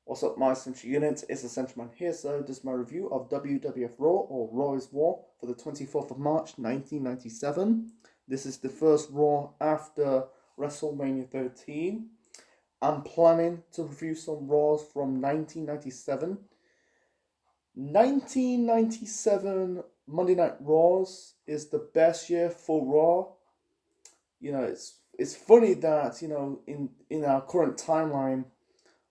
What's up, my Central Unit? It's the Central Man here. So, this is my review of WWF Raw, or Raw is War, for the 24th of March 1997. This is the first Raw after WrestleMania 13. I'm planning to review some Raws from 1997. 1997 Monday Night Raws is the best year for Raw. It's funny that in our current timeline,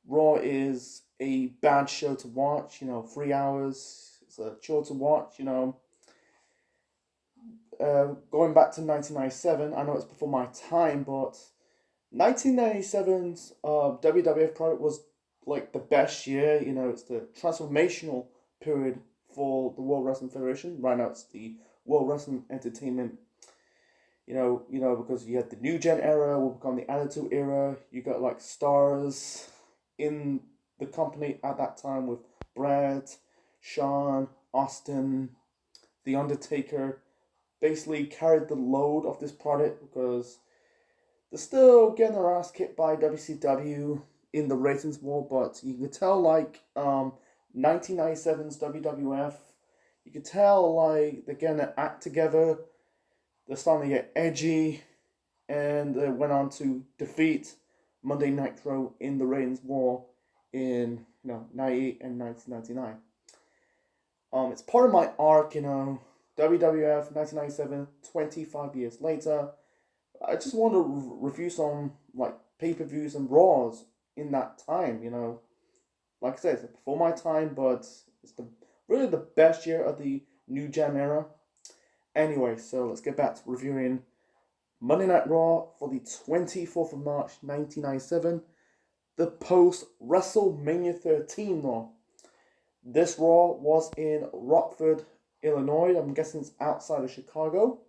Raw is a bad show to watch. 3 hours. It's a chore to watch. Going back to 1997, I know it's before my time, but 1997's WWF product was like the best year. It's the transformational period for the World Wrestling Federation. Right now, it's the World Wrestling Entertainment. Because you had the New Gen era, will become the Attitude era. You got like stars in the company at that time with Brad, Shawn, Austin, The Undertaker, basically carried the load of this product because they're still getting their ass kicked by WCW in the ratings war, but you could tell 1997's WWF, you could tell they're getting their act together, they're starting to get edgy, and they went on to defeat Monday Nitro in the ratings war in 98 and 1999. It's part of my arc, WWF 1997, 25 years later. I just want to review some pay-per-views and Raws in that time, Like I said, it's before my time, but it's really the best year of the New Gen era. Anyway, so let's get back to reviewing Monday Night Raw for the 24th of March 1997, the post-WrestleMania 13 Raw. This Raw was in Rockford, Illinois. I'm guessing it's outside of Chicago.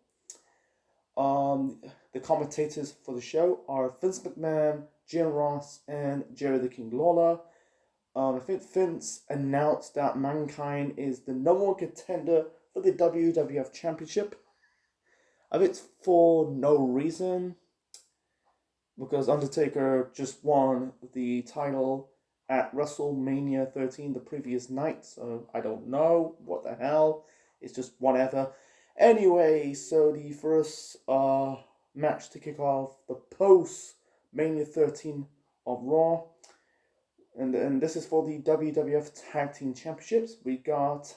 The commentators for the show are Vince McMahon, Jim Ross, and Jerry the King Lawler. I think Vince announced that Mankind is the number one contender for the WWF Championship. I think it's for no reason, because Undertaker just won the title at WrestleMania 13 the previous night, so I don't know what the hell. It's just whatever. Anyway, so the first match to kick off the post-Mania 13 of Raw, and this is for the WWF Tag Team Championships. We got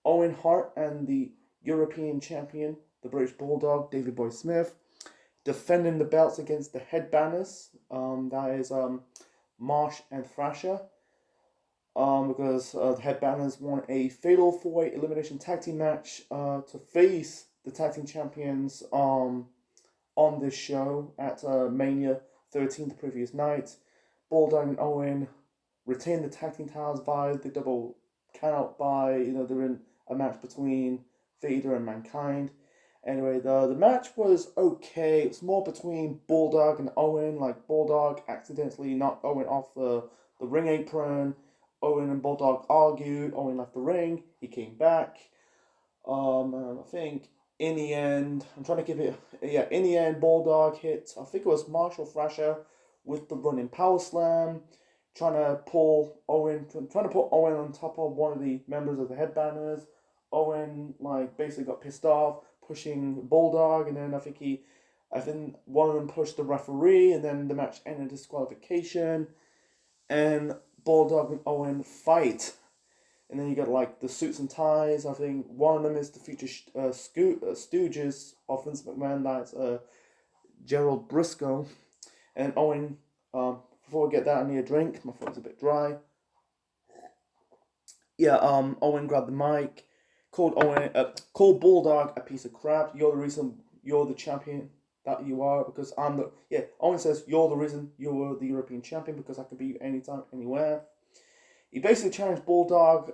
Owen Hart and the European Champion, the British Bulldog, Davey Boy Smith, defending the belts against the Headbangers. That is Marsh and Thrasher. Because the Headbangers won a fatal 4-way elimination tag team match to face the tag team champions on this show at Mania 13 the previous night. Bulldog and Owen retained the tag team titles via the double count by, they're in a match between Vader and Mankind. Anyway, the match was okay. It's more between Bulldog and Owen. Bulldog accidentally knocked Owen off the ring apron. Owen and Bulldog argued. Owen left the ring. He came back. I think in the end, in the end, Bulldog hit, I think it was Marshall Thrasher with the running power slam, trying to put Owen on top of one of the members of the Headbangers. Owen basically got pissed off, pushing Bulldog, and then I think one of them pushed the referee, and then the match ended disqualification, and Bulldog and Owen fight, and then you got the suits and ties. I think one of them is the future Stooges of Vince McMahon. That's Gerald Briscoe, and Owen. Before I get that, I need a drink. My throat's a bit dry. Yeah. Owen grabbed the mic, called Bulldog a piece of crap. You're the reason you're the champion that you are, because I'm the... Yeah, Owen says, you're the reason you're the European champion, because I can beat you anytime, anywhere. He basically challenged Bulldog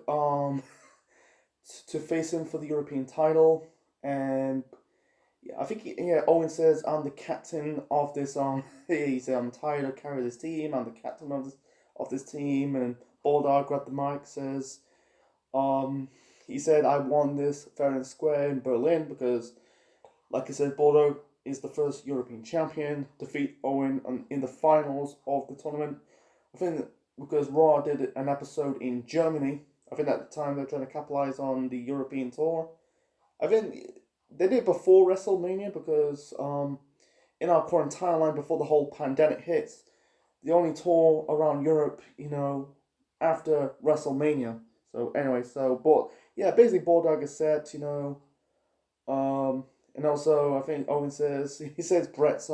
to face him for the European title, and I think Owen says, I'm the captain of this, he's tired of carrying this team, I'm the captain of this team, and Bulldog grabbed the mic, says, he said, I won this fair and square in Berlin, because, like I said, Bulldog is the first European champion, defeat Owen in the finals of the tournament. I think because Raw did an episode in Germany. I think at the time they're trying to capitalize on the European tour. I think they did it before WrestleMania because in our current timeline before the whole pandemic hits, the only tour around Europe, after WrestleMania. So anyway, but yeah, basically Bulldog is set, and also I think Owen says he says Brett's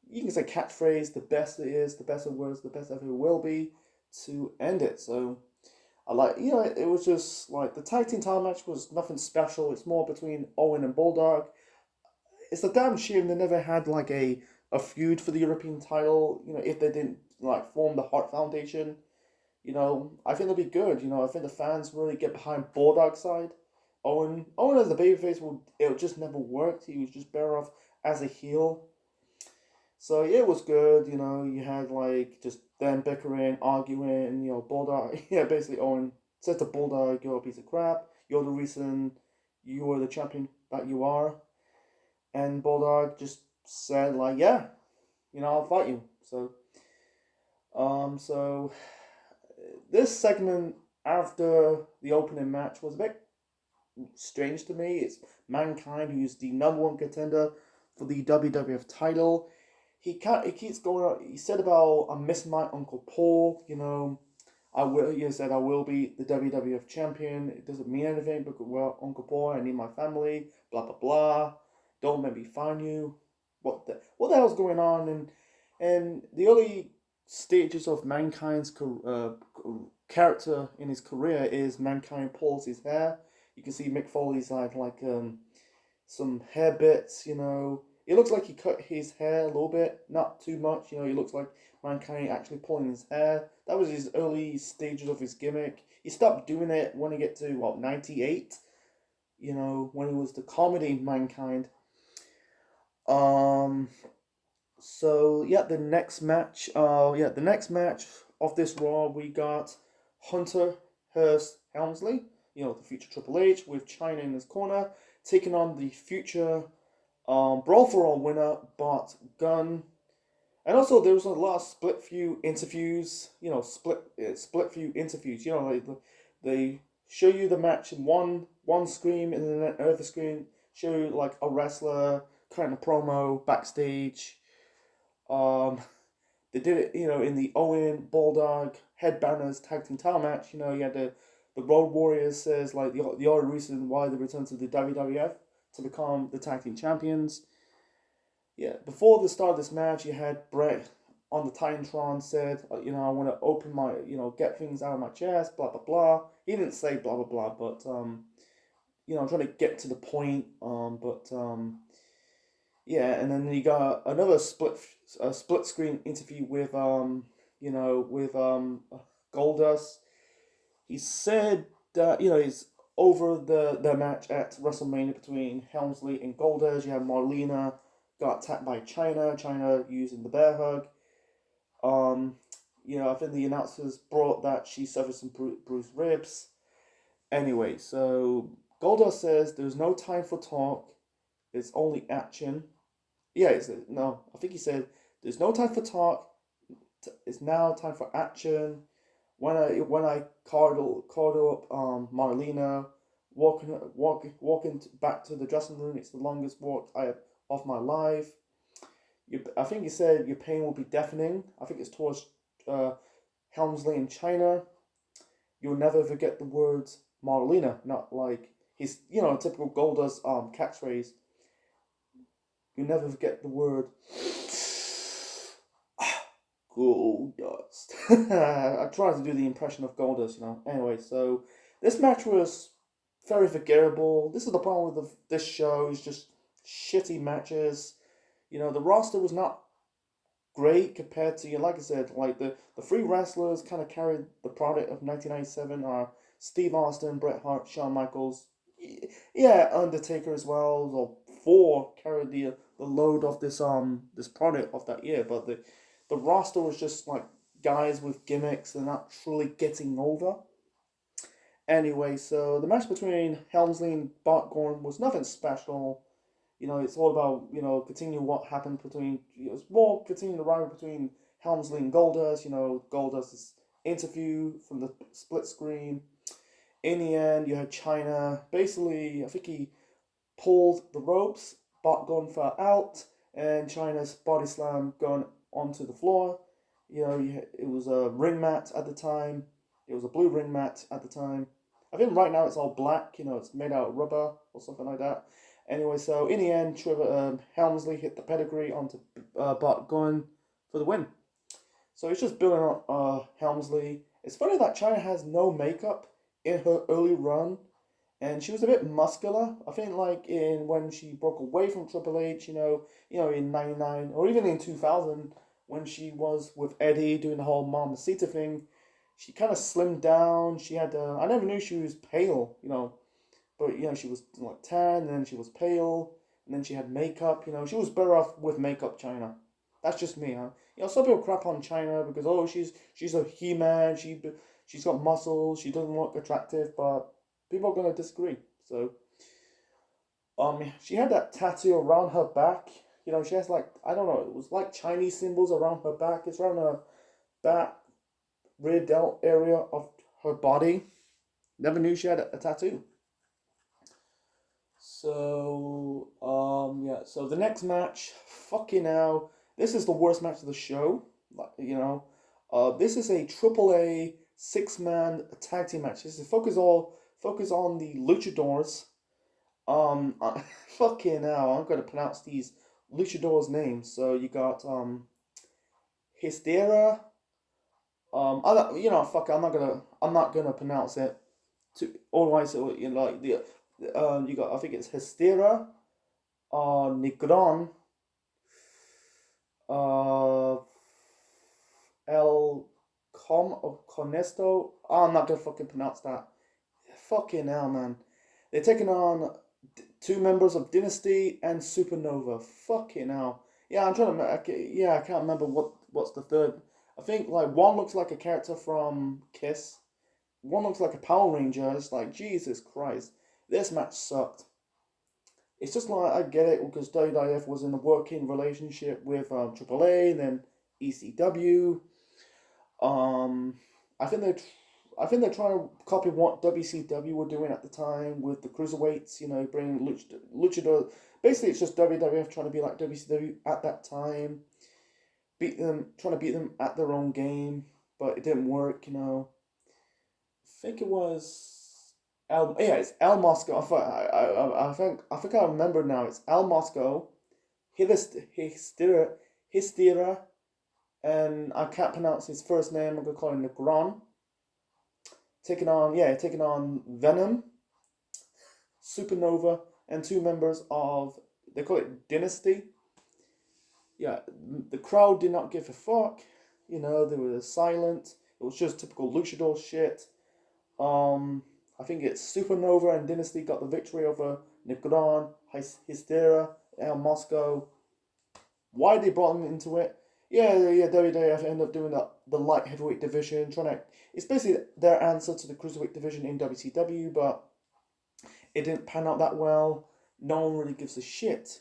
you can say catchphrase, the best it is, the best it was, the best ever it will be, to end it. So I like, it was just like the tag team title match was nothing special. It's more between Owen and Bulldog. It's a damn shame they never had like a feud for the European title. If they didn't like form the Hart Foundation, I think they'll be good. I think the fans really get behind Bulldog's side. Owen as the babyface it just never worked. He was just better off as a heel. So yeah, it was good. You had like just them bickering, arguing. Bulldog. Yeah, basically Owen said to Bulldog, "You're a piece of crap. You're the reason you are the champion that you are." And Bulldog just said like, "Yeah, I'll fight you." So this segment after the opening match was a bit strange to me. It's Mankind, who's the number one contender for the WWF title. He keeps going on. He said about, "I miss my Uncle Paul." He said, "I will be the WWF champion. It doesn't mean anything because, well, Uncle Paul, I need my family. Blah blah blah. Don't let me find you." What the hell's going on? And the early stages of Mankind's character in his career is Mankind pulls his hair. You can see Mick Foley's like some hair bits. It looks like he cut his hair a little bit, not too much. He looks like Mankind actually pulling his hair. That was his early stages of his gimmick. He stopped doing it when he get to 98. When he was the comedy Mankind. So yeah, the next match. The next match of this Raw, we got Hunter Hearst Helmsley. The future Triple H with China in his corner, taking on the future Brawl for All winner Bart Gunn. And also there was a lot of split view interviews. Split view interviews. They show you the match in one screen, and then another screen show you like a wrestler kind of promo backstage. They did it, in the Owen Bulldog Headbangers tag team title match. You had the Road Warriors says like the only reason why they returned to the WWF to become the tag team champions. Yeah, before the start of this match, you had Brett on the Titantron said, I want to open my, get things out of my chest, blah blah blah. He didn't say blah blah blah, but I'm trying to get to the point. Yeah, and then you got another split screen interview with Goldust. He said that he's over the match at WrestleMania between Helmsley and Goldust. You had Marlena got attacked by China using the bear hug. I think the announcers brought that she suffered some bruised ribs. Anyway, so Goldust says there's no time for talk. It's only action. Yeah, I think he said there's no time for talk. It's now time for action. When I cuddle up Marlena, walking back to the dressing room. It's the longest walk I have of my life. I think he said your pain will be deafening. I think it's towards Helmsley and China. You'll never forget the words Marlena. Not like his typical Goldust catchphrase. You'll never forget the word Goldust. I tried to do the impression of Goldust, Anyway, so this match was very forgettable. This is the problem with this show. It's just shitty matches. The roster was not great compared to, like I said, like the three wrestlers kind of carried the product of 1997 are Steve Austin, Bret Hart, Shawn Michaels. Yeah, Undertaker as well. So four carried the load of this product of that year, but the roster was just like guys with gimmicks and not truly getting over. Anyway, so the match between Helmsley and Bart Gunn was nothing special. It's all about, continue what happened between, it's more continuing the rivalry between Helmsley and Goldust. Goldust is interview from the split screen. In the end, you had China. Basically, I think he pulled the ropes, Bart Gunn fell out, and China's body slam going onto the floor. It was a ring mat at the time. It was a blue ring mat at the time. I think right now it's all black. It's made out of rubber or something like that. Anyway, so in the end, Helmsley hit the pedigree onto Bart Gunn for the win. So it's just building on Helmsley. It's funny that China has no makeup in her early run, and she was a bit muscular. I think when she broke away from Triple H, in '99 or even in 2000 when she was with Eddie doing the whole Mamacita thing, she kind of slimmed down. She had I never knew she was pale, but she was like tan, and then she was pale, and then she had makeup. She was better off with makeup. China. That's just me, huh? Some people crap on China because she's a He-Man. She's got muscles. She doesn't look attractive, but people are gonna disagree. So, she had that tattoo around her back. She has I don't know. It was like Chinese symbols around her back. It's around her back, rear delt area of her body. Never knew she had a tattoo. So, yeah. So the next match, fucking hell, this is the worst match of the show. This is a AAA 6-man tag team match. This is focus on the luchadors. Fucking hell, I'm gonna pronounce these luchadors' names. So you got Hysteria. I'm not gonna pronounce it. Otherwise, you got, I think it's Hysteria, Negron, El Conesto. I'm not gonna fucking pronounce that. Fucking hell, man. They're taking on two members of Dynasty and Supernova. Fucking hell. Yeah, I'm trying to. I can't remember what's the third. I think one looks like a character from Kiss. One looks like a Power Ranger. It's like, Jesus Christ, this match sucked. It's just I get it because WWF was in a working relationship with AAA and then ECW. I think they're trying to copy what WCW were doing at the time with the cruiserweights. Bringing luchador. Basically, it's just WWF trying to be like WCW at that time. Trying to beat them at their own game, but it didn't work. I think it was it's El Mosco. I think I remember now. It's El Mosco, Hysteria, and I can't pronounce his first name. I'm gonna call him Negron. Taking on Venom, Supernova, and two members of, they call it Dynasty. Yeah, the crowd did not give a fuck. They were silent. It was just typical luchador shit. I think it's Supernova and Dynasty got the victory over Negron, Hysteria, El Mosco. Why they brought them into it? Yeah, WWF ended up doing the light heavyweight division, it's basically their answer to the cruiserweight division in WCW, but it didn't pan out that well. No one really gives a shit.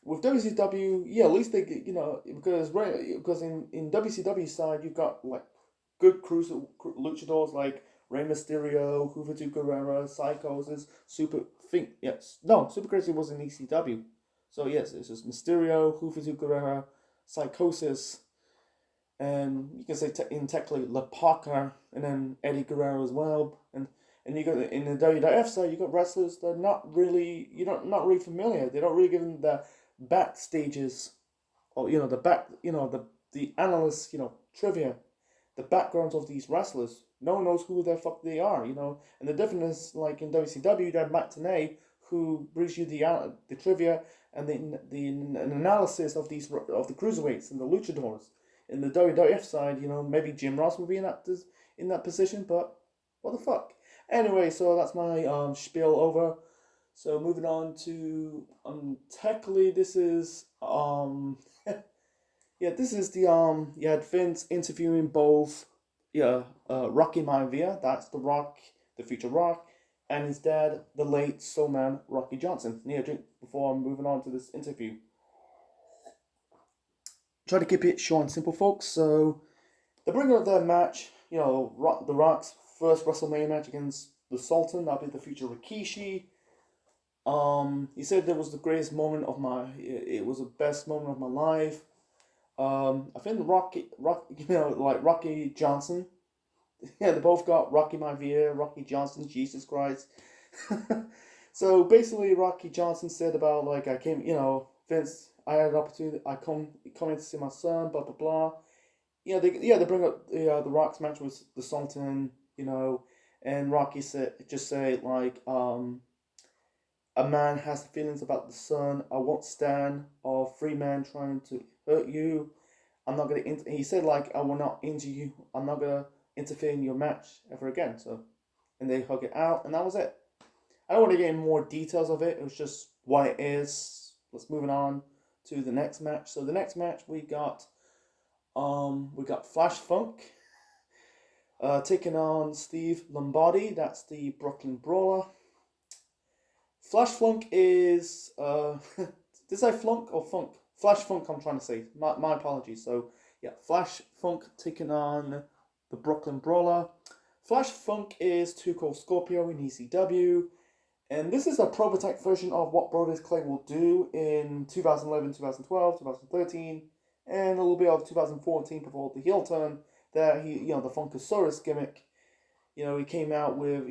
With WCW, at least they, because in WCW side, you've got good luchadors like Rey Mysterio, Juventud Guerrera, Psychosis, Super Crazy was in ECW. So yes, it's just Mysterio, Juventud Guerrera, Psychosis, and you can say technically La Parker, and then Eddie Guerrero as well. And you got in the WWF side, you got wrestlers that are not really familiar. They don't really give them the backstages, or the analysts, trivia, the backgrounds of these wrestlers. No one knows who the fuck they are, And the difference, like in WCW, you have Matt Tenay, who brings you the trivia and the analysis of the cruiserweights and the luchadors. In the WWF side, maybe Jim Ross would be in that position, but what the fuck? Anyway, so that's my spiel over. So moving on to technically this is this is the you had Vince interviewing both Rocky Maivia, that's the Rock, the future Rock, and his dad, the late soul man Rocky Johnson. Need a drink before I'm moving on to this interview. Try to keep it short and simple, folks. So the bringer of their match The Rock's first WrestleMania match against the Sultan. That'll be the future Rikishi. He said that was the greatest moment of it was the best moment of my life. I think Rocky Johnson. Yeah, they both got Rocky Maivia, Rocky Johnson, Jesus Christ. So basically, Rocky Johnson said about like I came, Vince, I had an opportunity. I come in to see my son, blah blah blah. They bring up the Rock's match with the Sultan, and Rocky say like a man has feelings about the son. I won't stand a free man trying to hurt you. I'm not gonna. He said like I will not injure you. I'm not gonna interfere in your match ever again. So, and they hug it out, and that was it. I don't want to get into more details of it. It was just what it is. Let's move on to the next match. So the next match we got Flash Funk taking on Steve Lombardi. That's the Brooklyn Brawler. Flash Funk is did I say Flunk or Funk? Flash Funk, I'm trying to say. My apologies. So yeah, Flash Funk taking on the Brooklyn Brawler. Flash Funk is Too Cold Scorpio in ECW. And this is a prototype version of what Brodus Clay will do in 2011, 2012, 2013, and a little bit of 2014 before the heel turn. That the Funkasaurus gimmick. He came out with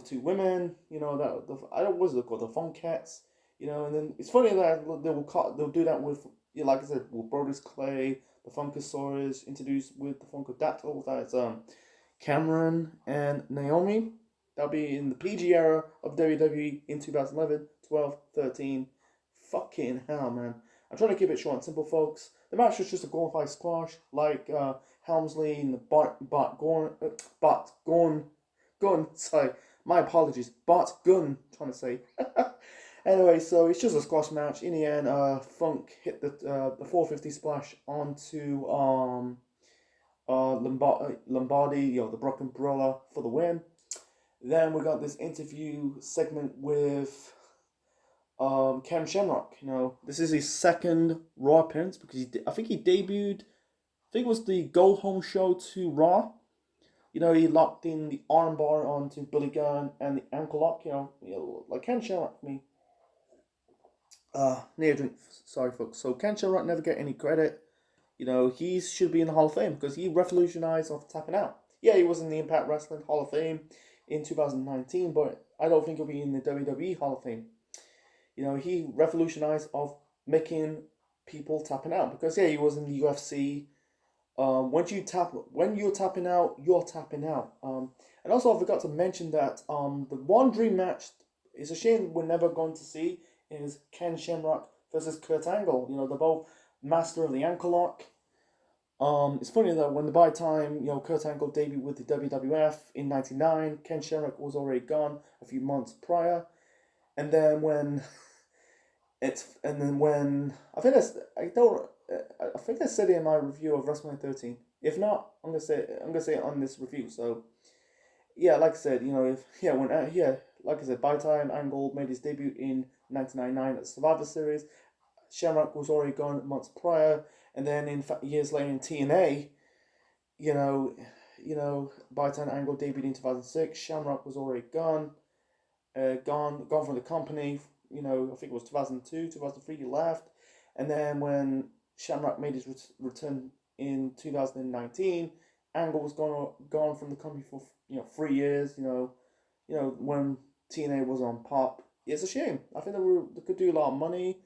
two women. What is it called, the Funkettes. And then it's funny that they'll do that with, like I said, with Brodus Clay, the Funkasaurus introduced with the Funkadactyls. That's Cameron and Naomi. That'll be in the PG era of WWE in 2011, 12, 13. Fucking hell, man. I'm trying to keep it short and simple, folks. The match was just a glorified squash, like Helmsley and Bart Gunn. Sorry, my apologies. Bart Gunn, trying to say. Anyway, so it's just a squash match. In the end, Funk hit the 450 splash onto Lombardi, the Brooklyn Brawler, for the win. Then we got this interview segment with Ken Shamrock. This is his second Raw appearance because I think he debuted. I think it was the Go Home show to Raw. He locked in the armbar onto Billy Gunn and the ankle lock. Like Ken Shamrock. Need a drink. Sorry, folks. So Ken Shamrock never get any credit. He should be in the Hall of Fame because he revolutionized off tapping out. Yeah, he was in the Impact Wrestling Hall of Fame in 2019, but I don't think he'll be in the WWE Hall of Fame. He revolutionized of making people tapping out because he was in the UFC. When you're tapping out, you're tapping out. And also I forgot to mention that the one dream match is a shame we're never going to see is Ken Shamrock versus Kurt Angle. They're both master of the ankle lock. It's funny that when by the time Kurt Angle debuted with the WWF in '99, Ken Shamrock was already gone a few months prior, and then when I think I said it in my review of WrestleMania 13. If not, I'm gonna say it on this review. So yeah, like I said, like I said, by the time Angle made his debut in 1999 at Survivor Series, Shamrock was already gone months prior. And then years later in TNA, by the time Angle debuted in 2006, Shamrock was already gone from the company. I think it was 2002, 2003 he left. And then when Shamrock made his return in 2019, Angle was gone from the company for 3 years. When TNA was on pop. It's a shame. I think they could do a lot of money.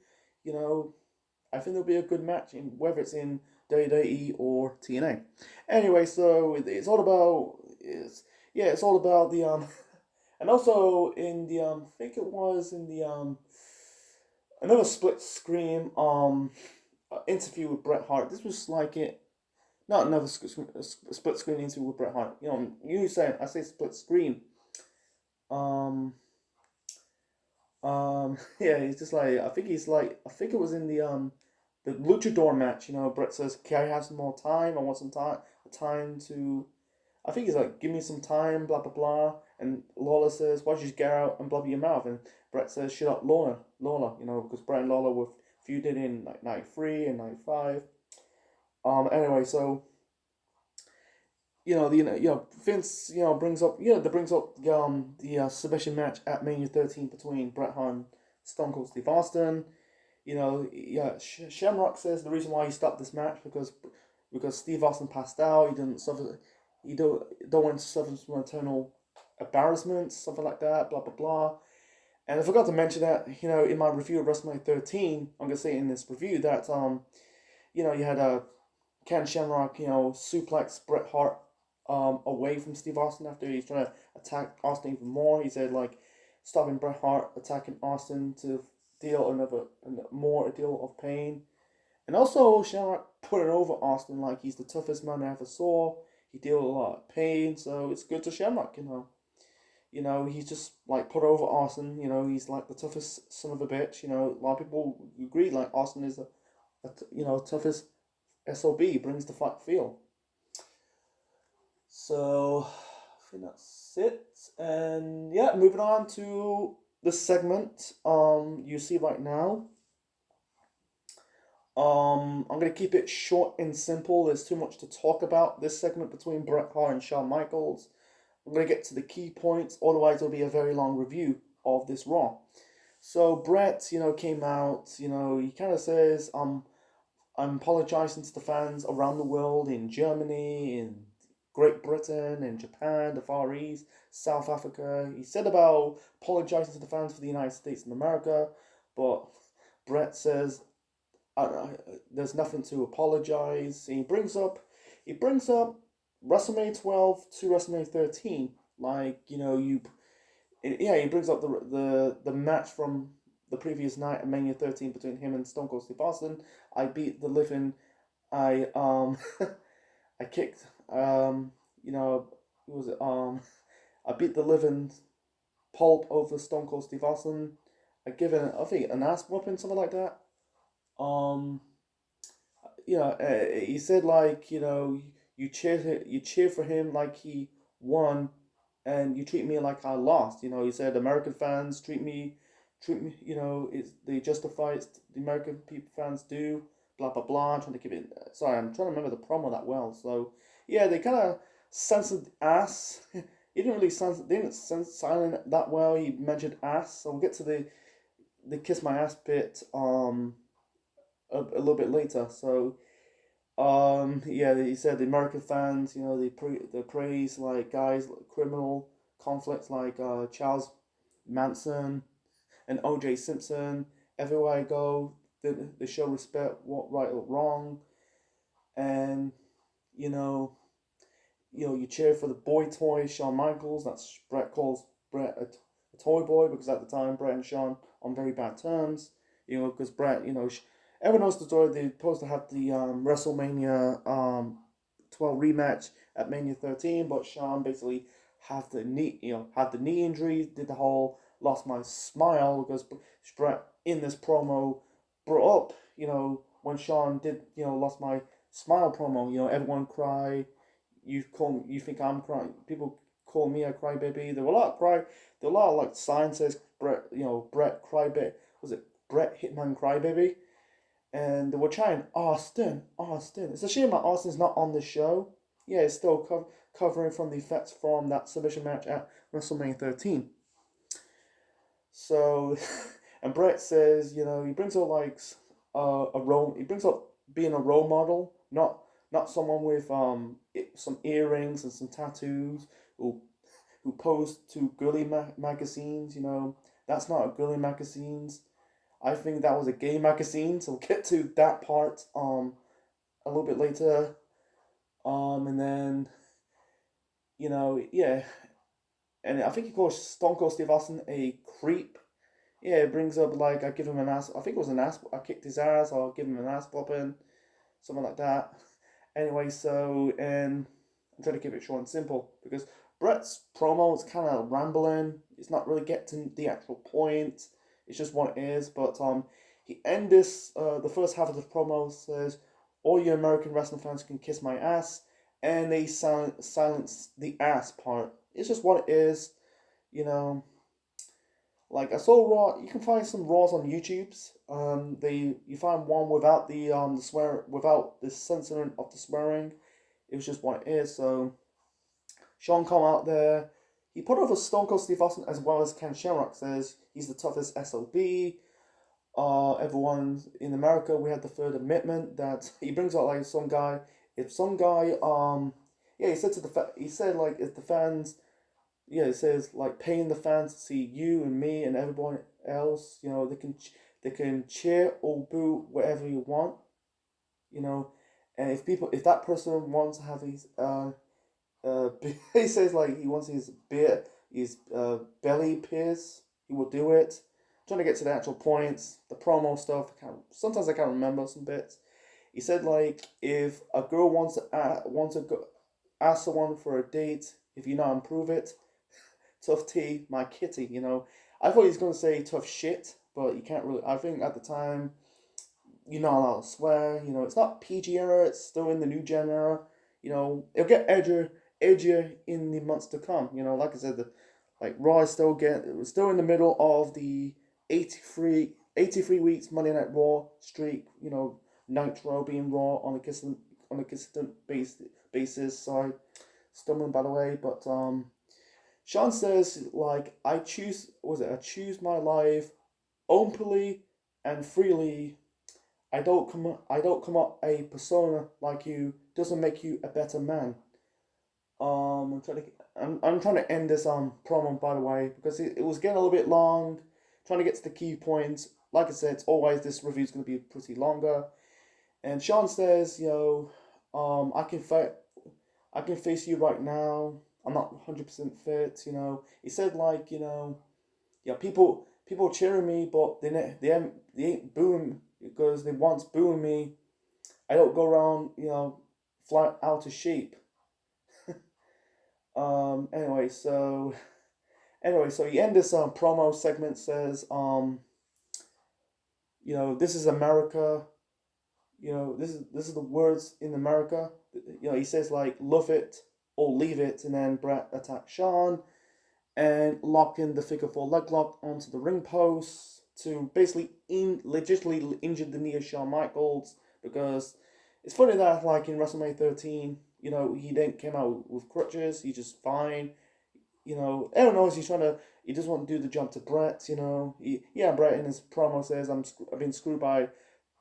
I think there'll be a good match in whether it's in WWE or TNA. Anyway, so it's all about the and also in the I think it was in the another split screen interview with Bret Hart. This was like not another split screen interview with Bret Hart. I say split screen. He's just like I think it was in the Luchador match. Bret says, "Can I have some more time? I want some time to." I think he's like, "Give me some time," blah blah blah. And Lawler says, "Why don't you just get out and blubber your mouth?" And Bret says, "Shut up, Lawler." Because Bret and Lawler were feuded in like '93 and '95. Anyway, so Vince, that brings up the submission match at Mania 13 between Bret Hart and Stone Cold Steve Austin. Shamrock says the reason why he stopped this match because Steve Austin passed out. He didn't suffer. He don't want to suffer from eternal embarrassment, something like that. Blah blah blah. And I forgot to mention that in my review of WrestleMania 13, I'm gonna say in this review that you had Ken Shamrock suplex Bret Hart away from Steve Austin after he's trying to attack Austin even more. He said like stopping Bret Hart attacking Austin to deal a deal of pain. And also Shamrock putting over Austin like he's the toughest man I ever saw. He deal a lot of pain, so it's good to Shamrock, he's just like put over Austin, he's like the toughest son of a bitch, a lot of people agree like Austin is toughest SOB, brings the fight feel. So I think that's it. And yeah, moving on to the segment you see right now. I'm gonna keep it short and simple. There's too much to talk about this segment between Bret Hart and Shawn Michaels. I'm gonna get to the key points, otherwise it'll be a very long review of this Raw. So Bret, came out, he kind of says, I'm apologizing to the fans around the world, in Germany, in Great Britain, in Japan, the Far East, South Africa. He said about apologizing to the fans for the United States and America, but Bret says there's nothing to apologize. He brings up WrestleMania 12 to WrestleMania 13. Like he brings up the match from the previous night at Mania 13 between him and Stone Cold Steve Austin. I beat the living, I I kicked who was it I beat the living pulp over Stone Cold Steve Austin. I give it I think an ass whooping, something like that. Um, he said like you cheer for him like he won, and you treat me like I lost. He said American fans treat me. They justify it. The American people fans do blah blah blah. I'm trying to keep it. Sorry, I'm trying to remember the promo that well. So yeah, they kind of censored ass. He didn't really censor. They didn't censor silent that well. He mentioned ass. So we'll get to the kiss my ass bit a little bit later. So yeah, he said the American fans, they praise like guys like criminal conflicts like Charles Manson and O.J. Simpson. Everywhere I go, they show respect, what right or wrong, and you know, you cheer for the boy toy Shawn Michaels. That's Bret calls Bret a toy boy because at the time Bret and Shawn on very bad terms. Because Bret, everyone knows the story. They're supposed to have the WrestleMania 12 rematch at Mania 13, but Shawn basically had the knee injury, did the whole lost my smile because Bret in this promo brought up, when Shawn did, lost my smile promo, everyone cry. You think I'm crying? People call me a crybaby. There were a lot of like signs says Bret, Bret crybaby. Was it Bret Hitman Crybaby? And they were trying Austin. It's a shame that Austin's not on the show. Yeah, it's still covering from the effects from that submission match at WrestleMania 13. So, and Bret says, he brings up like a role. He brings up being a role model, not someone with some earrings and some tattoos who posed to girly magazines. That's not a girly magazines. I think that was a gay magazine. So we'll get to that part a little bit later. And then yeah. And I think he calls Stone Cold Steve Austin a creep. Yeah, it brings up like I give him an ass. I think it was an ass. I kicked his ass, or give him an ass popping, something like that. Anyway, so and I'm trying to keep it short and simple because Bret's promo is kind of rambling. It's not really getting the actual point. It's just what it is. But he end this the first half of the promo says, "All you American wrestling fans can kiss my ass," and they silence the ass part. It's just what it is, Like I saw Raw, you can find some Raws on YouTube's. You find one without the swear, without the censoring of the swearing. It was just what it is. So Sean come out there. He put over Stone Cold Steve Austin as well as Ken Shamrock. Says he's the toughest SOB. Everyone in America, we had the third admittment that he brings out like some guy. If some guy, yeah, he said to he said like if the fans, yeah, he says like paying the fans to see you and me and everyone else, they can cheer or boo whatever you want, you know, and if that person wants to have his he says like he wants his belly pierced, he will do it. Trying to get to the actual points, the promo stuff. Sometimes I can't remember some bits. He said like if a girl wants to go ask someone for a date, if you not improve it, tough tea, my kitty. I thought he was gonna say tough shit, but you can't really. I think at the time, you're not allowed to swear. It's not PG era. It's still in the new gen era. It'll get edgier in the months to come. Like I said, like Raw is still in the middle of the 83 weeks Monday Night Raw streak. Nitro being Raw on a consistent basis. Sorry, stumbling by the way, but Sean says like I choose my life openly and freely. I don't come up a persona like you doesn't make you a better man. I'm trying to end this promo by the way because it was getting a little bit long. Trying to get to the key points. Like I said, it's always this review is going to be pretty longer. And Sean says, I can fight. I can face you right now. I'm not 100% fit. He said like yeah, people cheering me, but they ain't booing because they once booing me. I don't go around flat out of shape. Anyway, so he end this promo segment says this is America. This is the words in America. He says like love it or leave it, and then Bret attacks Sean and lock in the figure 4 leg lock onto the ring post to basically legitimately injure the knee of Shawn Michaels, because it's funny that like in WrestleMania 13, he didn't came out with crutches, he's just fine. Everyone knows he just want to do the jump to Bret, Bret in his promo says I've been screwed by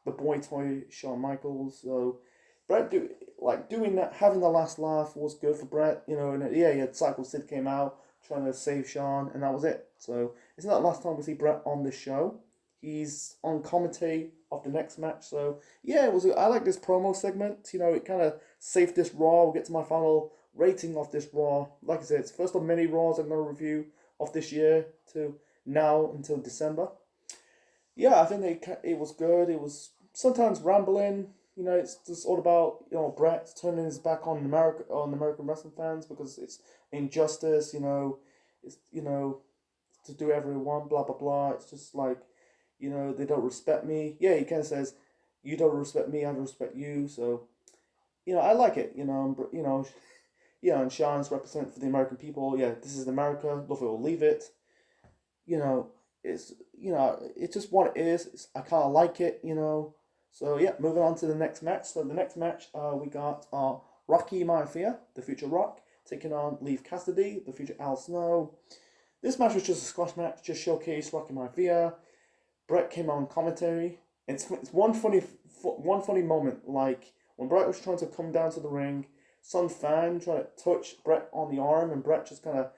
the boy toy Shawn Michaels. So Bret doing that, having the last laugh was good for Bret, and he had Cycle Sid came out trying to save Shawn, and that was it. So it's not the last time we see Bret on the show. He's on commentary of the next match. So yeah, I like this promo segment. It kind of saved this Raw. We'll get to my final rating of this Raw. Like I said, it's first of many Raws I'm going to review of this year to now until December. Yeah, I think it was good. It was sometimes rambling. It's just all about Bret turning his back on American wrestling fans because it's injustice. It's to do whatever they want. Blah blah blah. It's just like they don't respect me. Yeah, he kind of says you don't respect me, I don't respect you. So I like it. And Sean's represent for the American people. Yeah, this is America. Love it or leave it. It's it's just what it is. I kind of like it. So yeah, moving on to the next match. So the next match, we got Rocky Maivia, the future Rock, taking on Leif Cassidy, the future Al Snow. This match was just a squash match, just showcased Rocky Maivia. Bret came on commentary. It's one funny moment, like when Bret was trying to come down to the ring, some fan tried to touch Bret on the arm, and Bret just kind of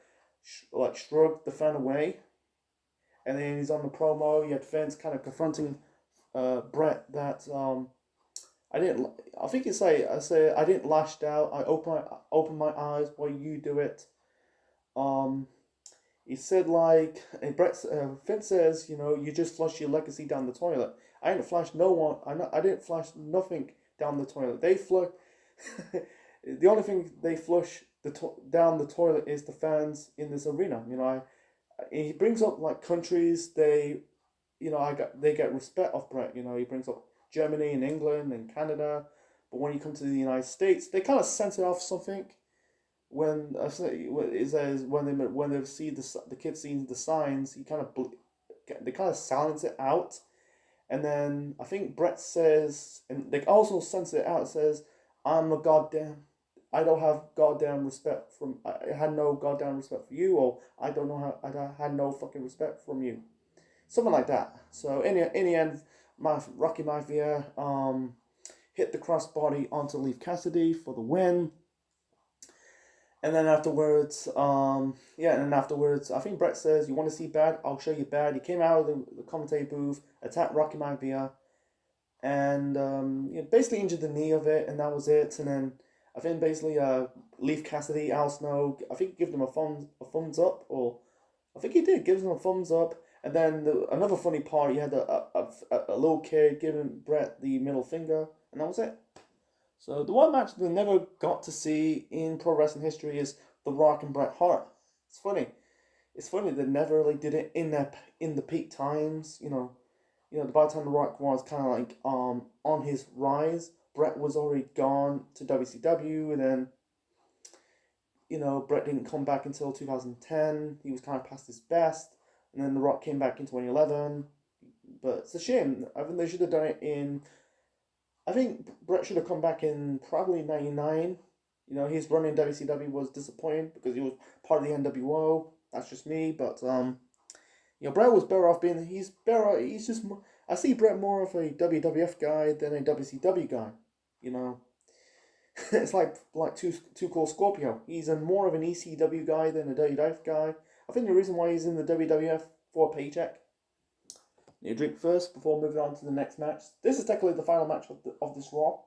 shrugged the fan away. And then he's on the promo. You had fans kind of confronting Bret that I think it's like I say I didn't lash out. I open my eyes while you do it. He said like, and Vince says, you just flushed your legacy down the toilet. I didn't flash no one. I didn't flash nothing down the toilet. They flush. The only thing they flush down the toilet is the fans in this arena. He brings up like countries they get respect of Bret. He brings up Germany and England and Canada, but when you come to the United States, they kind of censor off something. When it says when they see the kids seeing the signs, they kind of silence it out, and then I think Bret says, and they also censor it out. It says, "I'm a goddamn." I don't have goddamn respect from. I had no goddamn respect for you, or I don't know how. I had no fucking respect from you. Something like that. So in the end, Rocky Maivia hit the crossbody onto Leaf Cassidy for the win. And then afterwards, I think Brett says, "You want to see bad? I'll show you bad." He came out of the commentator booth, attacked Rocky Maivia, and basically injured the knee of it, and that was it. And then I think basically Leaf Cassidy, Al Snow, I think he gave them a thumbs up, or I think he did give them a thumbs up. And then another funny part, you had a little kid giving Brett the middle finger, and that was it. So the one match they never got to see in pro wrestling history is The Rock and Bret Hart. It's funny. It's funny they never really did it in the peak times. By the time The Rock was kind of like on his rise, Bret was already gone to WCW, and then Bret didn't come back until 2010. He was kind of past his best, and then The Rock came back in 2011. But it's a shame. I think they should have done it in. I think Bret should have come back in probably 99. His run in WCW was disappointing because he was part of the NWO. That's just me, but Bret was better off being. He's better. He's just. I see Bret more of a WWF guy than a WCW guy. It's like Too Cool Scorpio. He's more of an ECW guy than a WWF guy. I think the reason why he's in the WWF for a paycheck. You drink first before moving on to the next match. This is technically the final match of this Raw.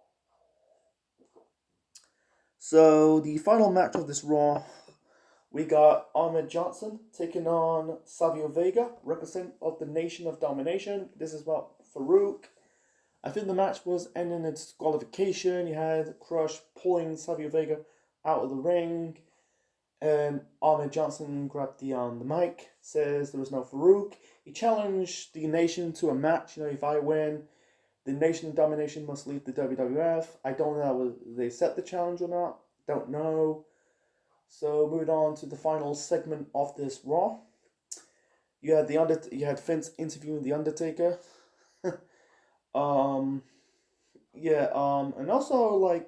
So the final match of this Raw, we got Ahmed Johnson taking on Savio Vega, representative of the Nation of Domination. This is about Farouk. I think the match was ending in disqualification. You had Crush pulling Savio Vega out of the ring. And Ahmed Johnson grabbed the mic, says there was no Farouk. He challenged the Nation to a match. If I win, the Nation of Domination must leave the WWF. I don't know whether they set the challenge or not. Don't know. So moving on to the final segment of this Raw. You had Vince interviewing the Undertaker. And also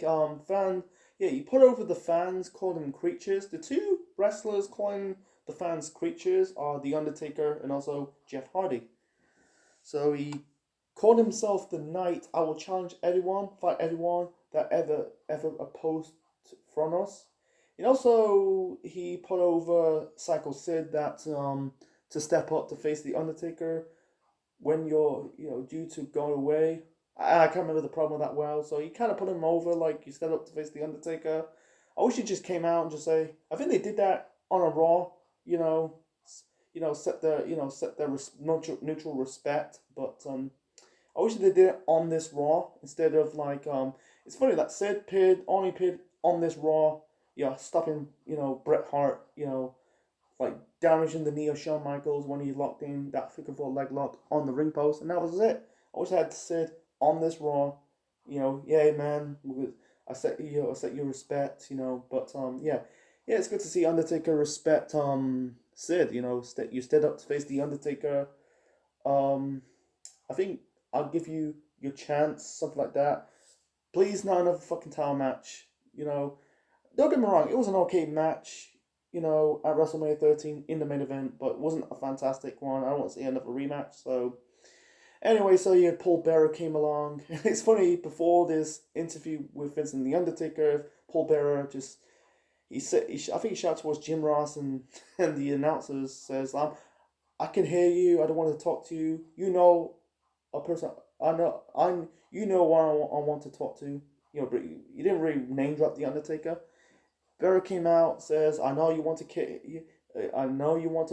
you put over the fans, call them creatures. The two wrestlers calling the fans creatures are The Undertaker and also Jeff Hardy. So he called himself the Knight. I will challenge everyone, fight everyone that ever opposed from us. And also he put over Psycho Sid that to step up to face The Undertaker when you're due to go away. I can't remember the promo that well, so he kind of put him over, like you step up to face The Undertaker. I wish he just came out and just say. I think they did that on a Raw, set their neutral respect. But I wish they did it on this Raw instead of it's funny that Sid only appeared on this Raw, stopping Bret Hart, damaging the knee of Shawn Michaels when he locked in that figure four leg lock on the ring post, and that was it. I wish I had Sid on this Raw, yeah, man, I set your respect, but it's good to see Undertaker respect Sid, you stood up to face The Undertaker. I think I'll give you your chance, something like that. Please, not another fucking title match, Don't get me wrong, it was an okay match, at WrestleMania 13 in the main event, but it wasn't a fantastic one. I don't want to see another rematch, so. Anyway, so you had Paul Bearer came along. It's funny, before this interview with Vince and The Undertaker, Paul Bearer just, I think he shouted towards Jim Ross and the announcers says, I can hear you, I don't want to talk to you. A person, you know what I want to talk to. But you didn't really name drop The Undertaker. Bearer came out, says, I know you want to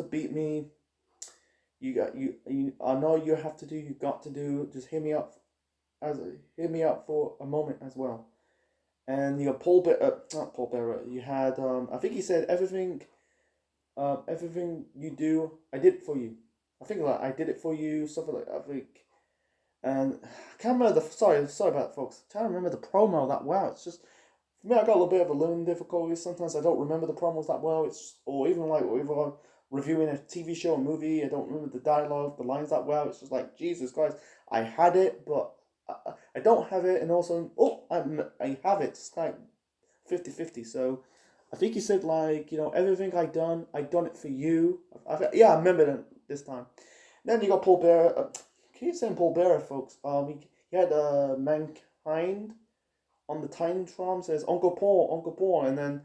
beat me. I know you have to do. You got to do. Just hear me out for a moment as well. And you got not Paul Bearer. You had I think he said everything you do, I did it for you. I think I did it for you. Something like that, I think. And I can't remember sorry about that, folks. I can't remember the promo that well. It's just for me. I got a little bit of a learning difficulty. Sometimes I don't remember the promos that well. Or even reviewing a TV show or movie, I don't remember the dialogue, the lines that well. It's just like, Jesus Christ, I had it, but I don't have it, and also, I have it. It's like 50-50. So I think he said like, everything I done it for you. Yeah, I remember that this time. Then you got Paul Bearer. Keep saying Paul Bearer, folks. He had Mankind on the Titantron, says Uncle Paul, and then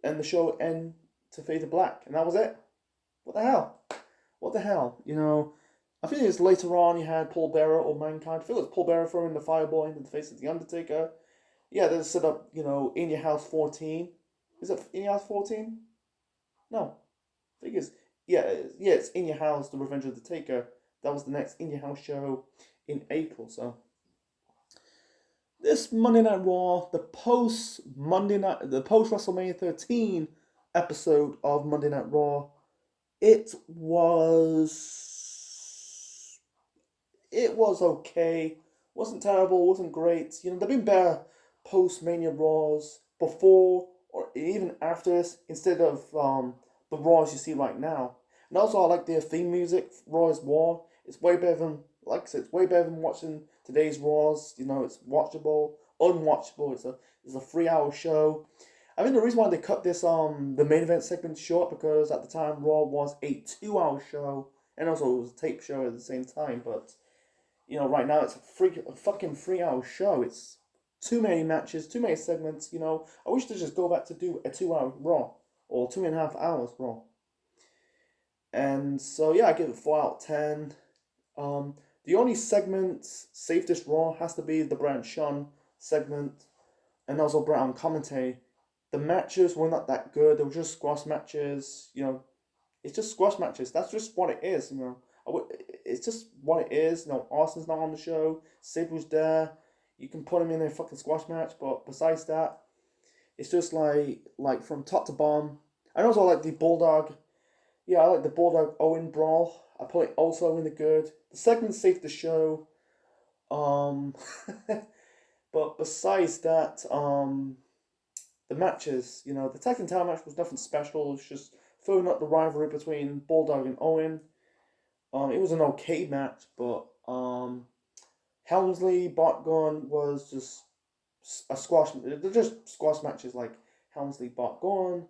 the show end to fade to black, and that was it. What the hell? What the hell? I think it's later on you had Paul Bearer or Mankind. I think it was Paul Bearer throwing the fireball into the face of the Undertaker. Yeah, they set up, In Your House 14. Is it In Your House 14? No, I think it's it's In Your House: The Revenge of the Taker. That was the next In Your House show in April. So this Monday Night Raw, the post WrestleMania 13 episode of Monday Night Raw, it was okay. Wasn't terrible. Wasn't great. There've been better post Mania Raws before or even after this, instead of the Raws you see right now. And also, I like their theme music. Raw is War. It's way better than, like I said, it's way better than watching today's Raws. It's watchable, unwatchable. It's a 3-hour show. I think the reason why they cut this the main event segment short, because at the time Raw was a 2-hour show, and also it was a tape show at the same time. But right now it's a fucking 3-hour show. It's too many matches, too many segments. I wish to just go back to do a 2-hour Raw or 2.5 hours Raw. And so yeah, I give it 4 out of 10. The only segment Save This Raw has to be the Brett Sean segment, and also Brett on commentary. The matches were not that good. They were just squash matches. It's just squash matches. That's just what it is. It's just what it is. Austin's not on the show. Sid was there. You can put him in a fucking squash match, but besides that, it's just like from top to bottom. And also I like the Bulldog. Yeah, I like the Bulldog Owen brawl. I put it also in the good. The segment saved the show. But besides that, the matches, the tag team title match was nothing special. It's just throwing up the rivalry between Bulldog and Owen. It was an okay match, but Helmsley, Bart Gunn was just a squash. They're just squash matches like Helmsley, Bart Gunn.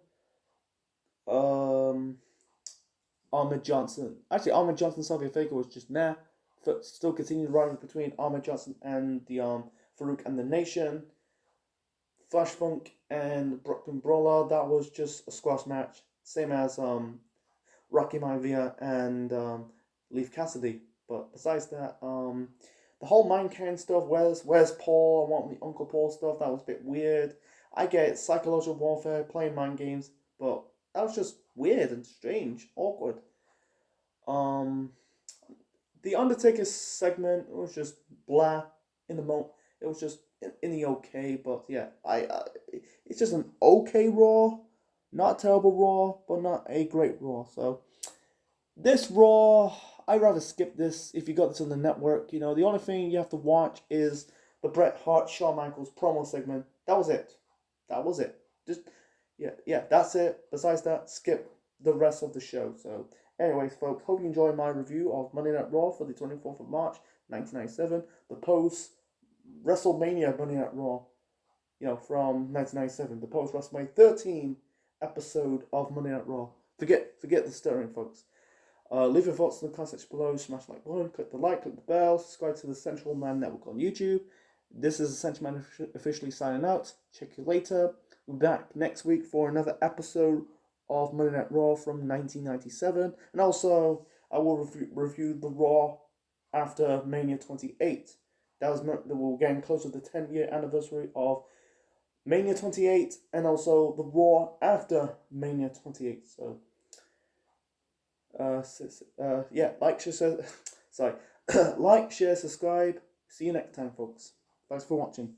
Ahmed Johnson. Actually, Ahmed Johnson, Sylvia Vega was just nah. Still continued rivalry between Ahmed Johnson and the Farouk and the Nation. Flash Funk and Brooklyn Brawler, that was just a squash match. Same as Rocky Maivia and Leif Cassidy. But besides that, the whole Mankind stuff, where's Paul, I want the Uncle Paul stuff, that was a bit weird. I get it, psychological warfare, playing mind games, but that was just weird and strange, awkward. The Undertaker segment was just blah in the moment. It was just in the okay, but yeah, it's just an okay Raw, not a terrible Raw, but not a great Raw. So this Raw, I'd rather skip this if you got this on the network. The only thing you have to watch is the Bret Hart Shawn Michaels promo segment. That was it. Just yeah, that's it. Besides that, skip the rest of the show. So anyways, folks, hope you enjoyed my review of Monday Night Raw for the 24th of March, 1997, the post WrestleMania Monday Night Raw, from 1997, the post WrestleMania 13 episode of Monday Night Raw. Forget the stirring, folks. Leave your thoughts in the comment section below. Smash the like button, click the like, click the bell, subscribe to the Central Man Network on YouTube. This is the Central Man officially signing out. Check you later. We'll be back next week for another episode of Monday Night Raw from 1997, and also I will review the Raw after Mania 28. We're getting closer to the 10-year anniversary of Mania 28, and also the Raw after Mania 28. So, like, share, like, share, subscribe. See you next time, folks. Thanks for watching.